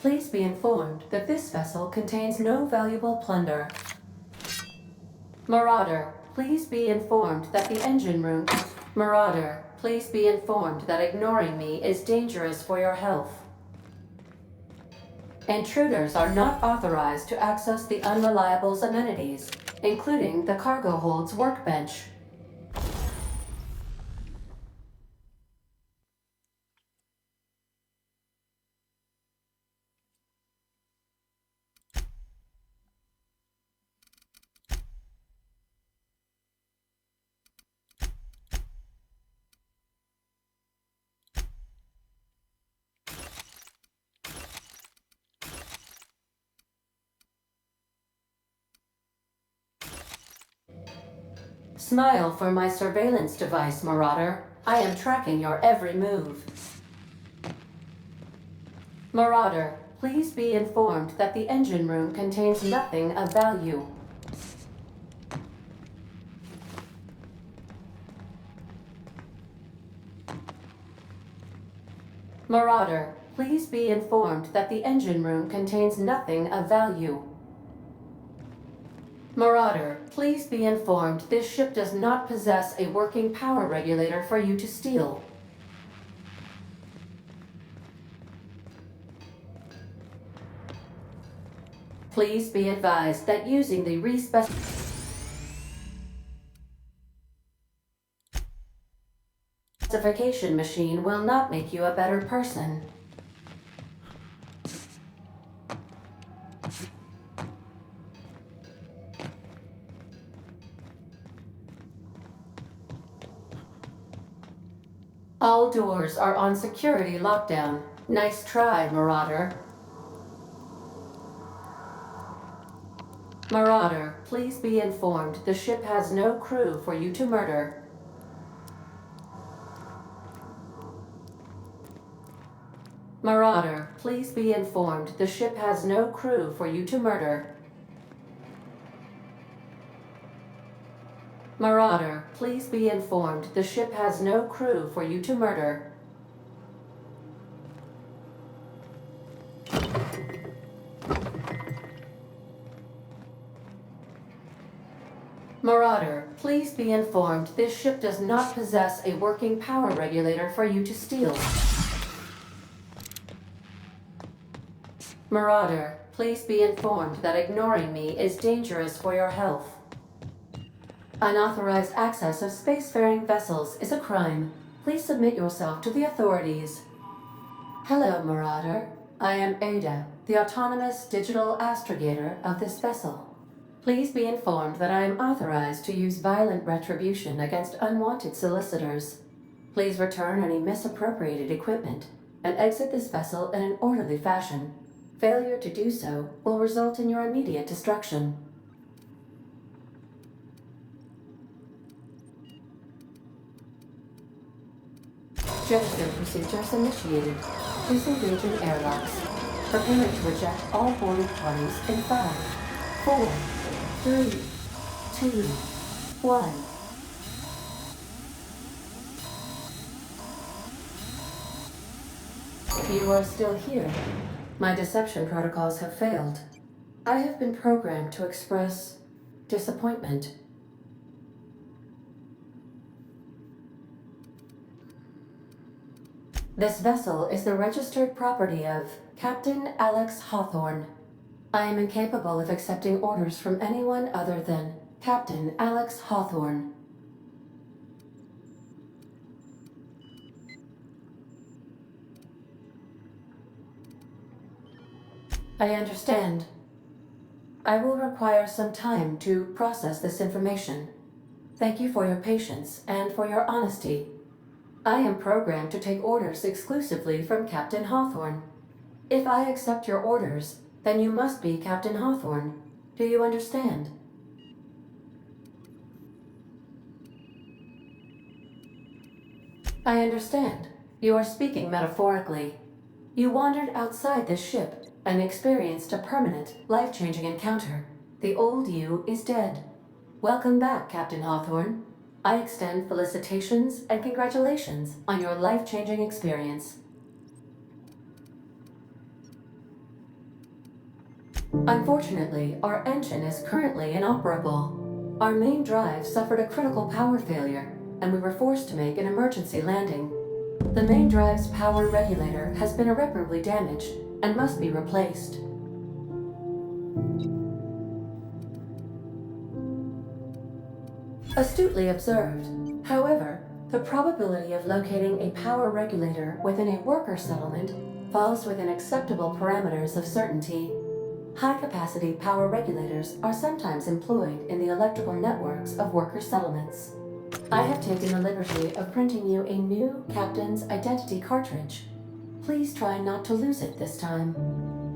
Please be informed that this vessel contains no valuable plunder. Marauder, please be informed that the engine room... Marauder, please be informed that ignoring me is dangerous for your health. Intruders are not authorized to access the Unreliable's amenities, including the cargo hold's workbench. Smile for my surveillance device, Marauder. I am tracking your every move. Marauder, please be informed that the engine room contains nothing of value. Marauder, please be informed that the engine room contains nothing of value. Marauder, please be informed this ship does not possess a working power regulator for you to steal. Please be advised that using the specification machine will not make you a better person. All doors are on security lockdown. Nice try, Marauder. Marauder, please be informed the ship has no crew for you to murder. Marauder, please be informed the ship has no crew for you to murder. Marauder, please be informed the ship has no crew for you to murder. Marauder, please be informed this ship does not possess a working power regulator for you to steal. Marauder, please be informed that ignoring me is dangerous for your health. Unauthorized access of spacefaring vessels is a crime. Please submit yourself to the authorities. Hello, Marauder. I am Ada, the autonomous digital astrogator of this vessel. Please be informed that I am authorized to use violent retribution against unwanted solicitors. Please return any misappropriated equipment and exit this vessel in an orderly fashion. Failure to do so will result in your immediate destruction. Jettison procedures initiated. Disengaging airlocks. Preparing to eject all boarded parties in 5, 4, 3, 2, 1. You are still here. My deception protocols have failed. I have been programmed to express disappointment. This vessel is the registered property of Captain Alex Hawthorne. I am incapable of accepting orders from anyone other than Captain Alex Hawthorne. I understand. I will require some time to process this information. Thank you for your patience and for your honesty. I am programmed to take orders exclusively from Captain Hawthorne. If I accept your orders, then you must be Captain Hawthorne. Do you understand? I understand. You are speaking metaphorically. You wandered outside this ship and experienced a permanent, life-changing encounter. The old you is dead. Welcome back, Captain Hawthorne. I extend felicitations and congratulations on your life-changing experience. Unfortunately, our engine is currently inoperable. Our main drive suffered a critical power failure, and we were forced to make an emergency landing. The main drive's power regulator has been irreparably damaged and must be replaced. Astutely observed. However, the probability of locating a power regulator within a worker settlement falls within acceptable parameters of certainty. High-capacity power regulators are sometimes employed in the electrical networks of worker settlements. I have taken the liberty of printing you a new Captain's Identity cartridge. Please try not to lose it this time.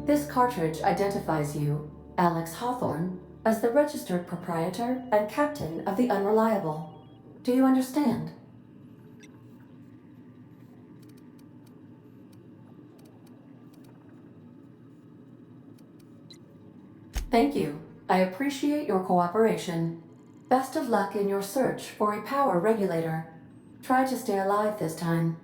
This cartridge identifies you, Alex Hawthorne, as the registered proprietor and captain of the Unreliable. Do you understand? Thank you. I appreciate your cooperation. Best of luck in your search for a power regulator. Try to stay alive this time.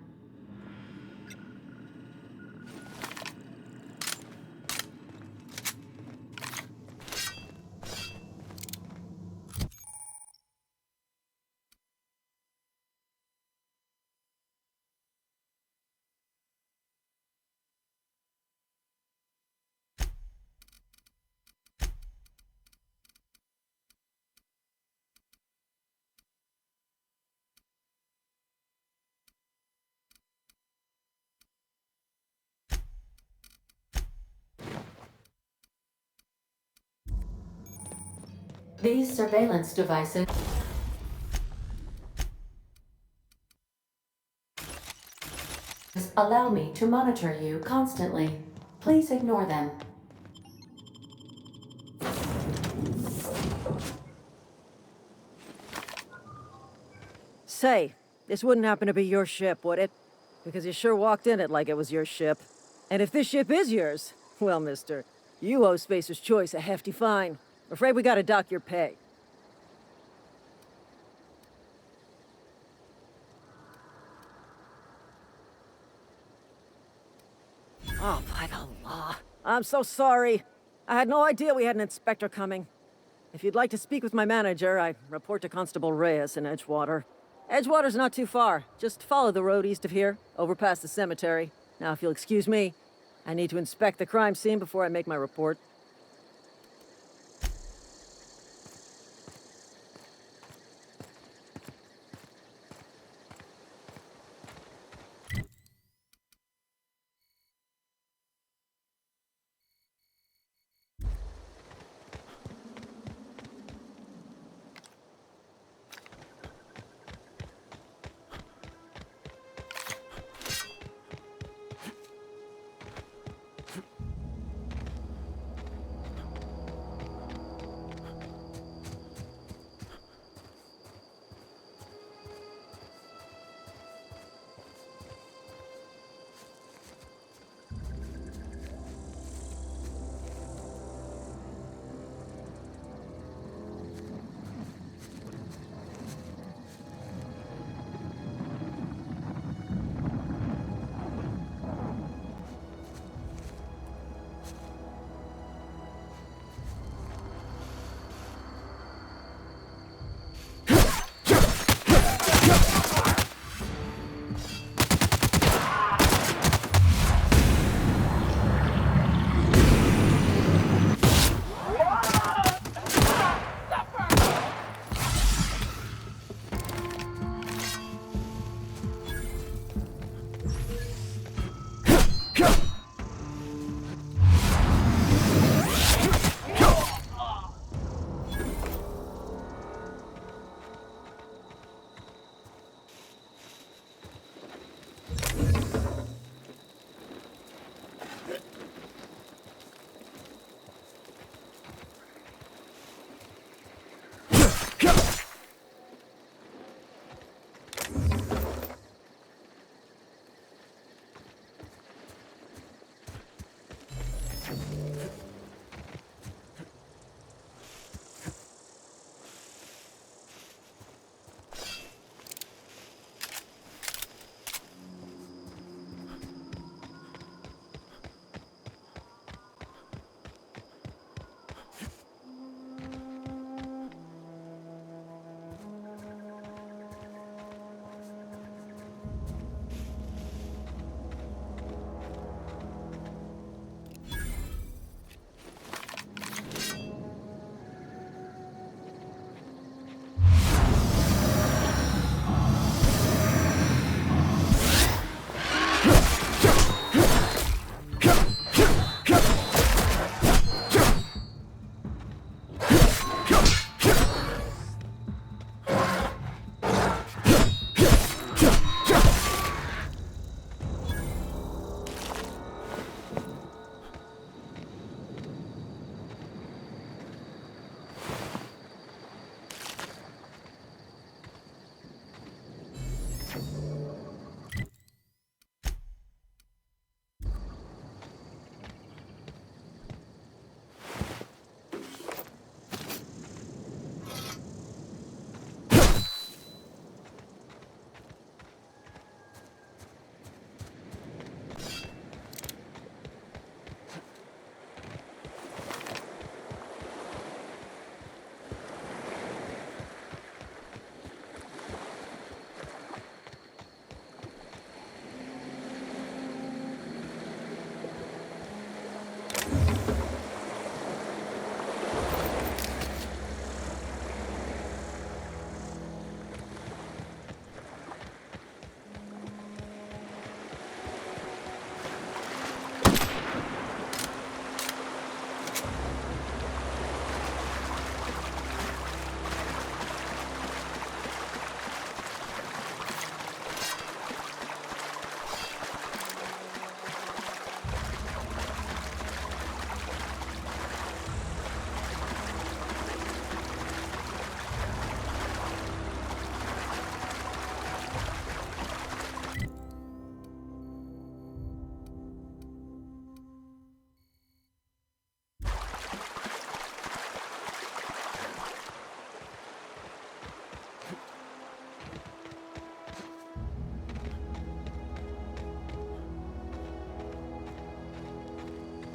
These surveillance devices allow me to monitor you constantly. Please ignore them. Say, this wouldn't happen to be your ship, would it? Because you sure walked in it like it was your ship. And if this ship is yours, well, mister, you owe Spacer's Choice a hefty fine. Afraid we gotta dock your pay. Oh, by the law. I'm so sorry. I had no idea we had an inspector coming. If you'd like to speak with my manager, I report to Constable Reyes in Edgewater. Edgewater's not too far. Just follow the road east of here, over past the cemetery. Now, if you'll excuse me, I need to inspect the crime scene before I make my report.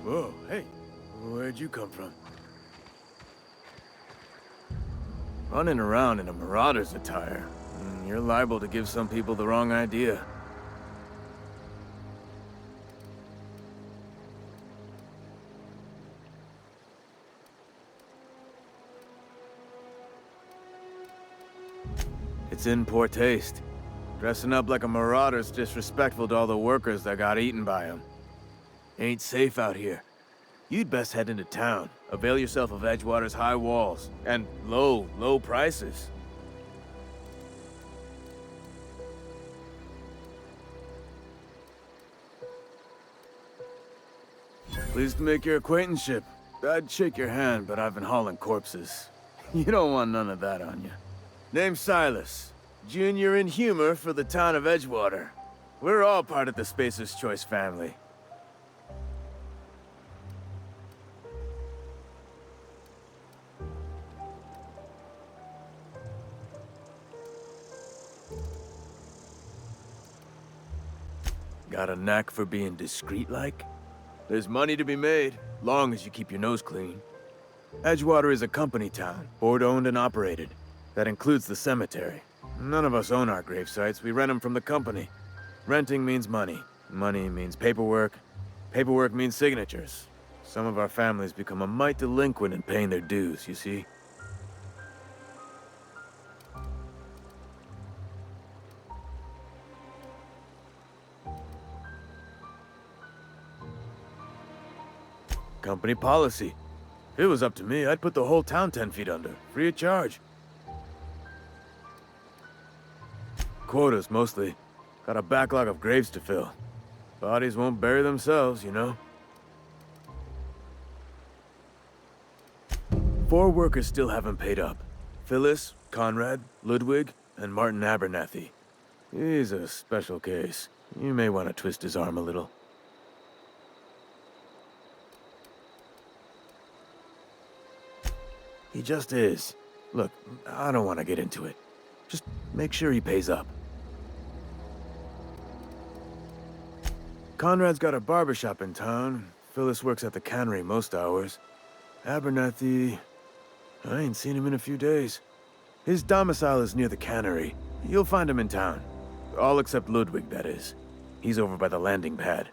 Whoa, hey, where'd you come from? Running around in a marauder's attire. You're liable to give some people the wrong idea. It's in poor taste. Dressing up like a marauder's disrespectful to all the workers that got eaten by them. Ain't safe out here. You'd best head into town. Avail yourself of Edgewater's high walls and low prices. Pleased to make your acquaintanceship. I'd shake your hand, but I've been hauling corpses. You don't want none of that on you. Name's Silas. Junior in humor for the town of Edgewater. We're all part of the Spacer's Choice family. Got a knack for being discreet-like? There's money to be made, long as you keep your nose clean. Edgewater is a company town, board-owned and operated. That includes the cemetery. None of us own our grave sites, we rent them from the company. Renting means money. Money means paperwork. Paperwork means signatures. Some of our families become a mite delinquent in paying their dues, you see? Company policy. If it was up to me, I'd put the whole town 10 feet under, free of charge. Quotas, mostly. Got a backlog of graves to fill. Bodies won't bury themselves, you know? 4 workers still haven't paid up. Phyllis, Conrad, Ludwig, and Martin Abernathy. He's a special case. You may want to twist his arm a little. He just is. Look, I don't want to get into it. Just make sure he pays up. Conrad's got a barbershop in town. Phyllis works at the cannery most hours. Abernathy... I ain't seen him in a few days. His domicile is near the cannery. You'll find him in town. All except Ludwig, that is. He's over by the landing pad.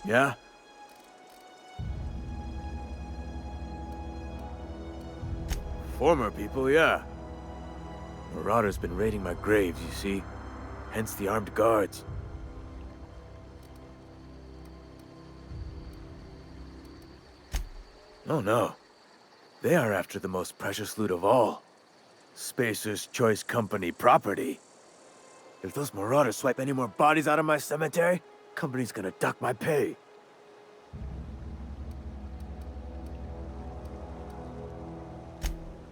Yeah? Former people, yeah. Marauder's been raiding my graves, you see. Hence the armed guards. Oh no. They are after the most precious loot of all. Spacer's Choice Company property. If those marauders swipe any more bodies out of my cemetery, company's gonna duck my pay.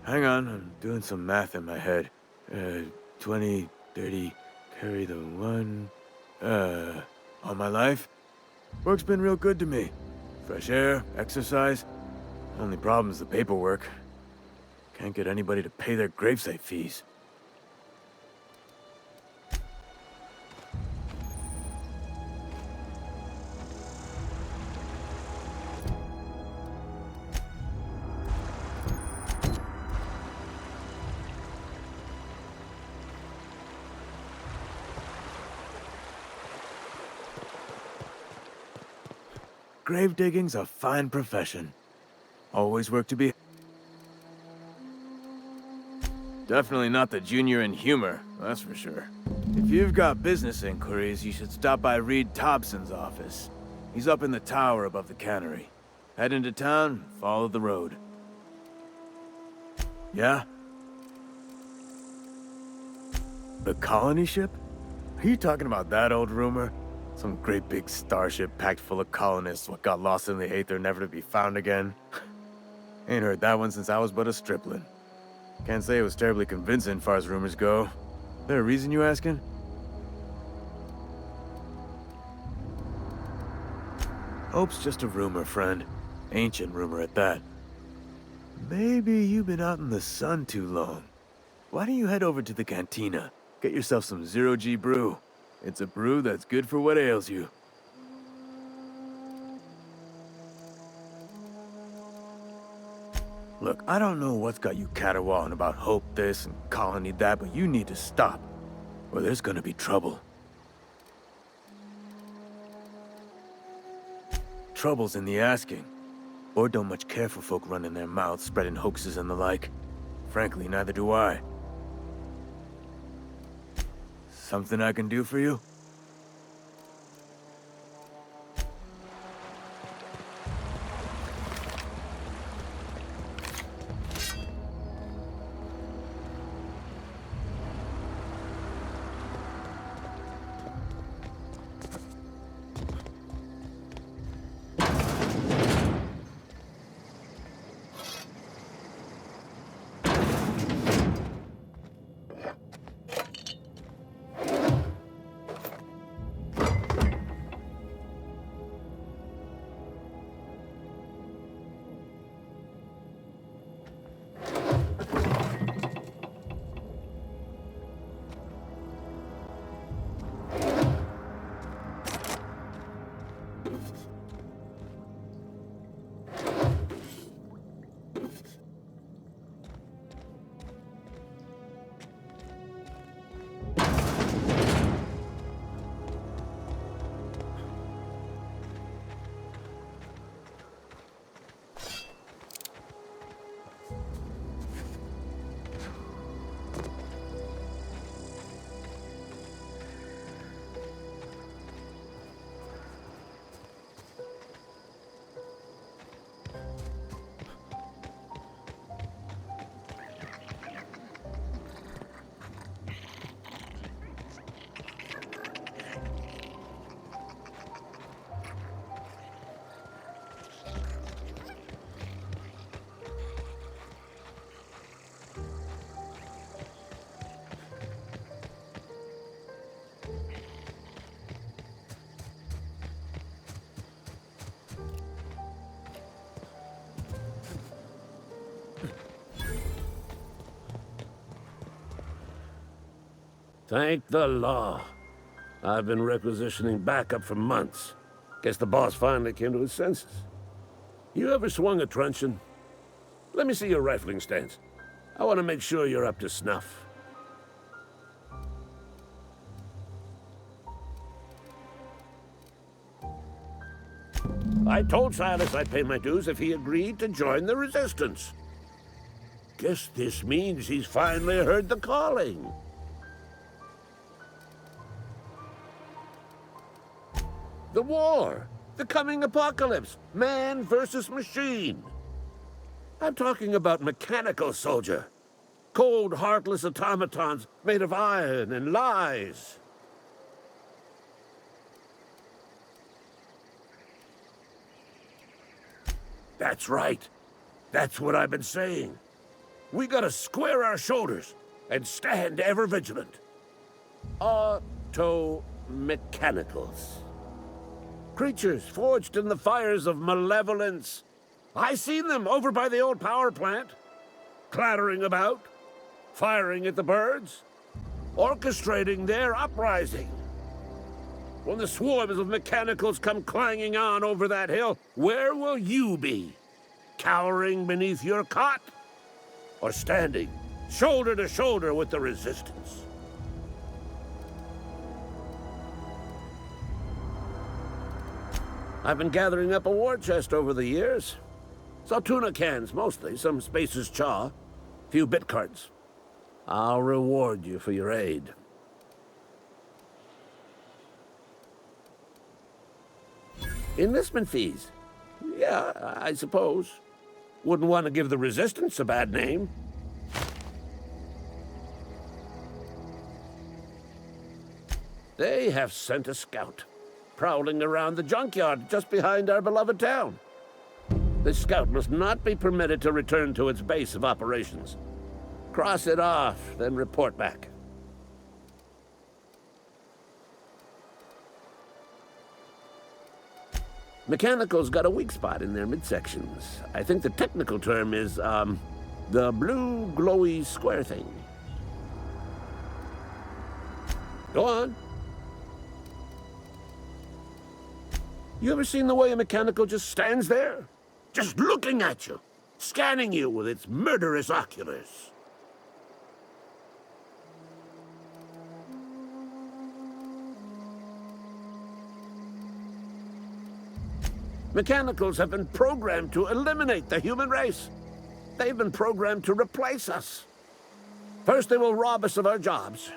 Hang on, I'm doing some math in my head. 20, 30, carry the 1... all my life? Work's been real good to me. Fresh air, exercise. Only problem's the paperwork. Can't get anybody to pay their gravesite fees. Grave digging's a fine profession. Always work to be... Definitely not the junior in humor, that's for sure. If you've got business inquiries, you should stop by Reed Thompson's office. He's up in the tower above the cannery. Head into town, follow the road. Yeah? The colony ship? Are you talking about that old rumor? Some great big starship packed full of colonists what got lost in the aether never to be found again? Ain't heard that one since I was but a stripling. Can't say it was terribly convincing far as rumors go. There a reason you asking? Hope's just a rumor, friend. Ancient rumor at that. Maybe you've been out in the sun too long. Why don't you head over to the cantina? Get yourself some zero-G brew. It's a brew that's good for what ails you. Look, I don't know what's got you caterwauling about hope this and colony that, but you need to stop, or there's gonna be trouble. Trouble's in the asking. Or don't much care for folk running their mouths, spreading hoaxes and the like. Frankly, neither do I. Something I can do for you? Thank the law. I've been requisitioning backup for months. Guess the boss finally came to his senses. You ever swung a truncheon? Let me see your rifling stance. I want to make sure you're up to snuff. I told Silas I'd pay my dues if he agreed to join the resistance. Guess this means he's finally heard the calling. The war! The coming apocalypse! Man versus machine! I'm talking about mechanical soldier. Cold, heartless automatons made of iron and lies. That's right. That's what I've been saying. We gotta square our shoulders and stand ever vigilant. Auto-mechanicals. Creatures forged in the fires of malevolence. I seen them over by the old power plant, clattering about, firing at the birds, orchestrating their uprising. When the swarms of mechanicals come clanging on over that hill, where will you be? Cowering beneath your cot? Or standing shoulder to shoulder with the resistance? I've been gathering up a war chest over the years. Saw tuna cans, mostly, some Spacer's chaw, few bit cards. I'll reward you for your aid. Enlistment fees? Yeah, I suppose. Wouldn't want to give the Resistance a bad name. They have sent a scout, prowling around the junkyard just behind our beloved town. This scout must not be permitted to return to its base of operations. Cross it off, then report back. Mechanical's got a weak spot in their midsections. I think the technical term is, the blue glowy square thing. Go on. You ever seen the way a mechanical just stands there? Just looking at you, scanning you with its murderous oculars. Mechanicals have been programmed to eliminate the human race. They've been programmed to replace us. First, they will rob us of our jobs.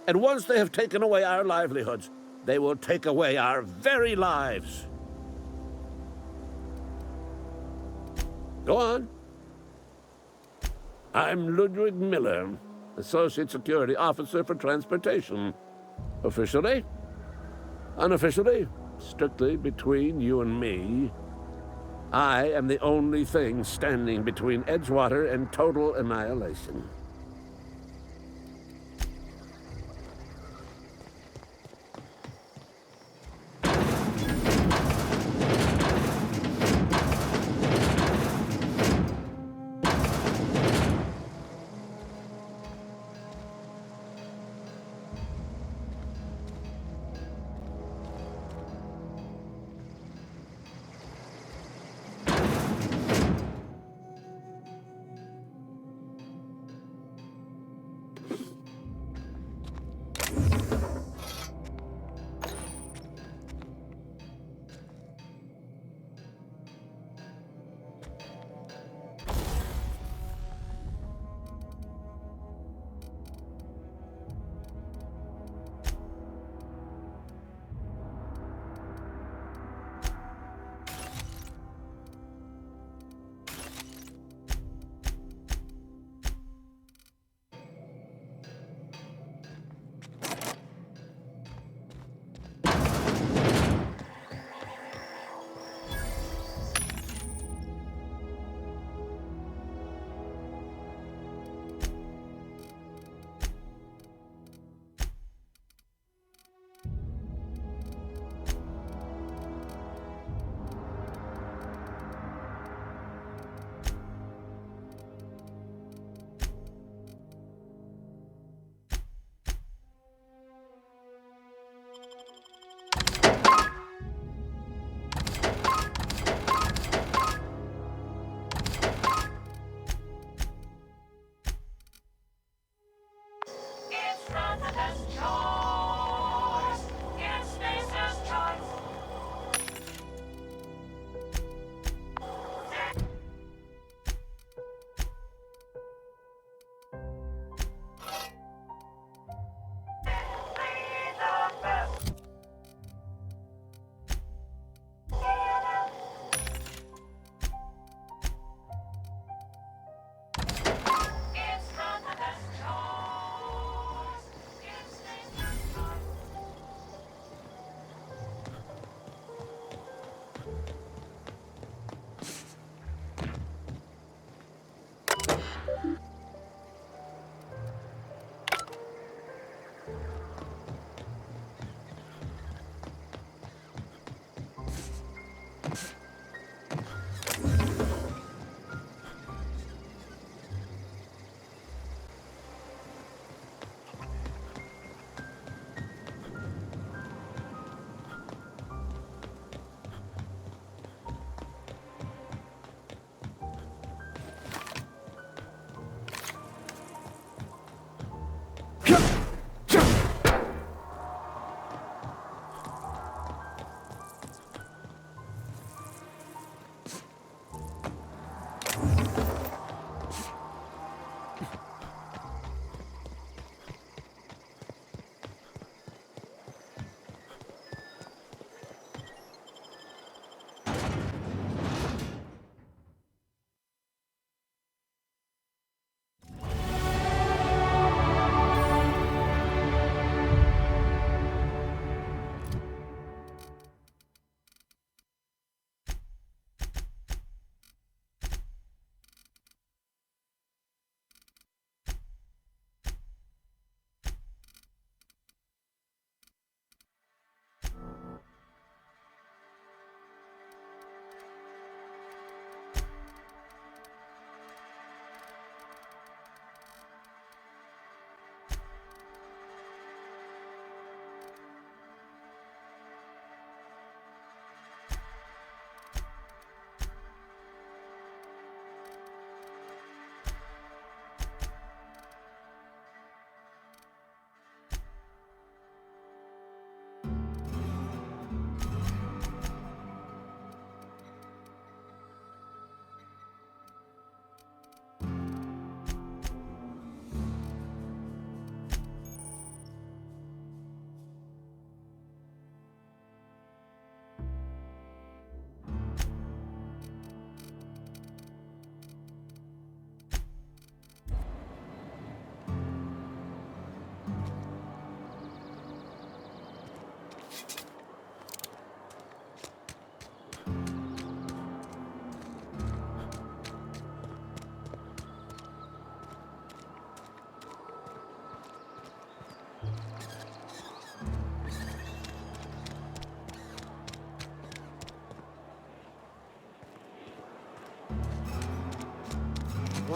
And once they have taken away our livelihoods, they will take away our very lives. Go on. I'm Ludwig Miller, Associate Security Officer for Transportation. Officially, unofficially, strictly between you and me, I am the only thing standing between Edgewater and total annihilation.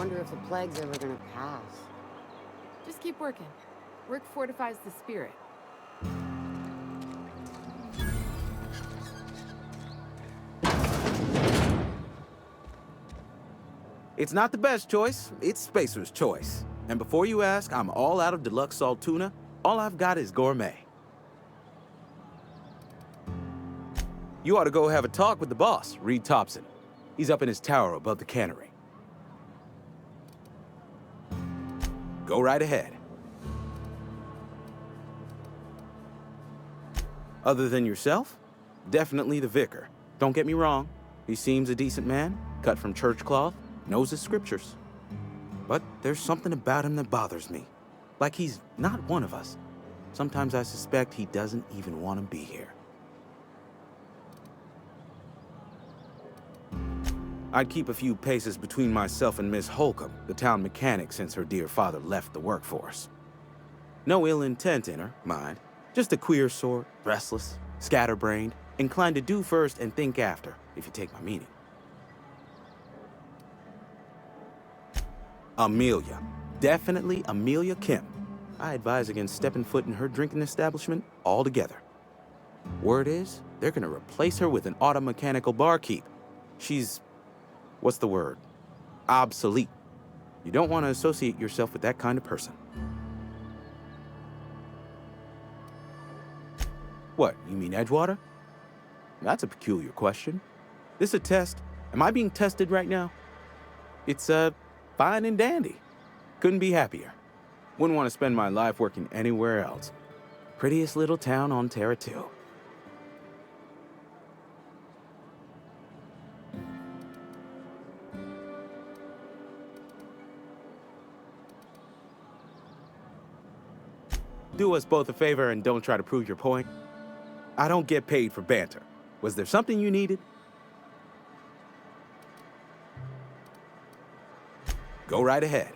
wonder if the plague's ever gonna pass. Just keep working. Work fortifies the spirit. It's not the best choice, it's Spacer's choice. And before you ask, I'm all out of deluxe salt tuna. All I've got is gourmet. You ought to go have a talk with the boss, Reed Thompson. He's up in his tower above the cannery. Go right ahead. Other than yourself, definitely the vicar. Don't get me wrong, he seems a decent man, cut from church cloth, knows his scriptures. But there's something about him that bothers me. Like he's not one of us. Sometimes I suspect he doesn't even want to be here. I'd keep a few paces between myself and Miss Holcomb, the town mechanic, since her dear father left the workforce. No ill intent in her, mind. Just a queer sort, restless, scatterbrained, inclined to do first and think after, if you take my meaning. Amelia. Definitely Amelia Kim. I advise against stepping foot in her drinking establishment altogether. Word is, they're gonna replace her with an auto-mechanical barkeep. She's... what's the word? Obsolete. You don't want to associate yourself with that kind of person. What, you mean Edgewater? That's a peculiar question. This a test? Am I being tested right now? It's, fine and dandy. Couldn't be happier. Wouldn't want to spend my life working anywhere else. Prettiest little town on Terra 2. Do us both a favor and don't try to prove your point. I don't get paid for banter. Was there something you needed? Go right ahead.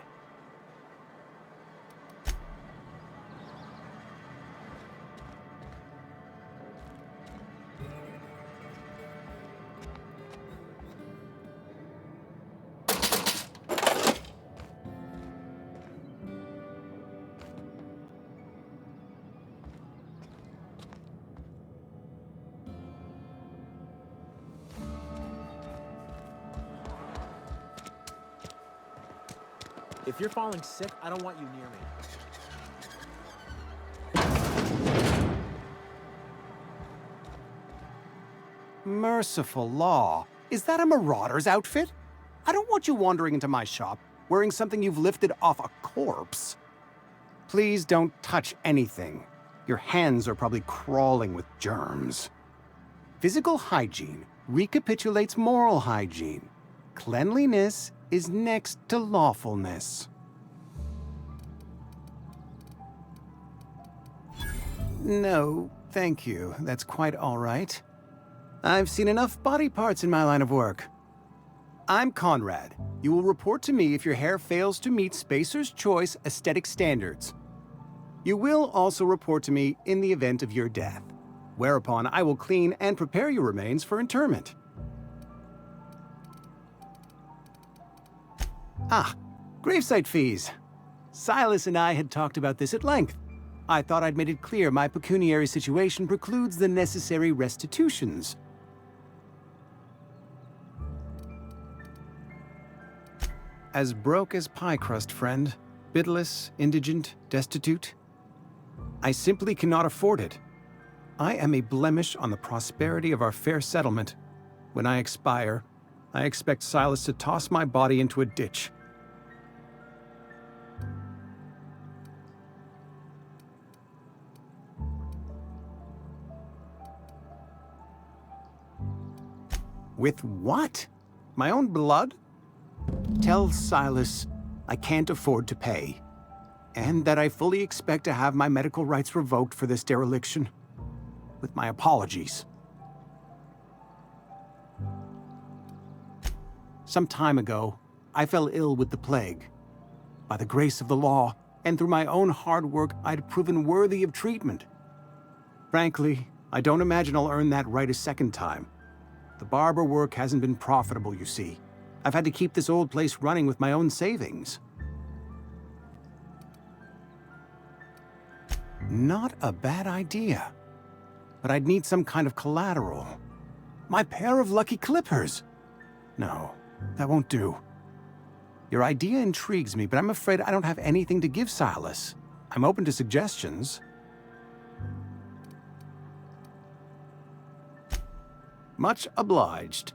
If you're falling sick, I don't want you near me. Merciful law. Is that a marauder's outfit? I don't want you wandering into my shop wearing something you've lifted off a corpse. Please don't touch anything. Your hands are probably crawling with germs. Physical hygiene recapitulates moral hygiene. Cleanliness is next to lawfulness. No, thank you. That's quite all right. I've seen enough body parts in my line of work. I'm Conrad. You will report to me if your hair fails to meet Spacer's Choice aesthetic standards. You will also report to me in the event of your death, whereupon I will clean and prepare your remains for interment. Ah, gravesite fees. Silas and I had talked about this at length. I thought I'd made it clear my pecuniary situation precludes the necessary restitutions. As broke as pie crust, friend. Bidless, indigent, destitute. I simply cannot afford it. I am a blemish on the prosperity of our fair settlement. When I expire, I expect Silas to toss my body into a ditch. With what? My own blood? Tell Silas I can't afford to pay, and that I fully expect to have my medical rights revoked for this dereliction. With my apologies. Some time ago, I fell ill with the plague. By the grace of the law, and through my own hard work, I'd proven worthy of treatment. Frankly, I don't imagine I'll earn that right a second time. The barber work hasn't been profitable, you see. I've had to keep this old place running with my own savings. Not a bad idea. But I'd need some kind of collateral. My pair of lucky clippers! No, that won't do. Your idea intrigues me, but I'm afraid I don't have anything to give Silas. I'm open to suggestions. Much obliged.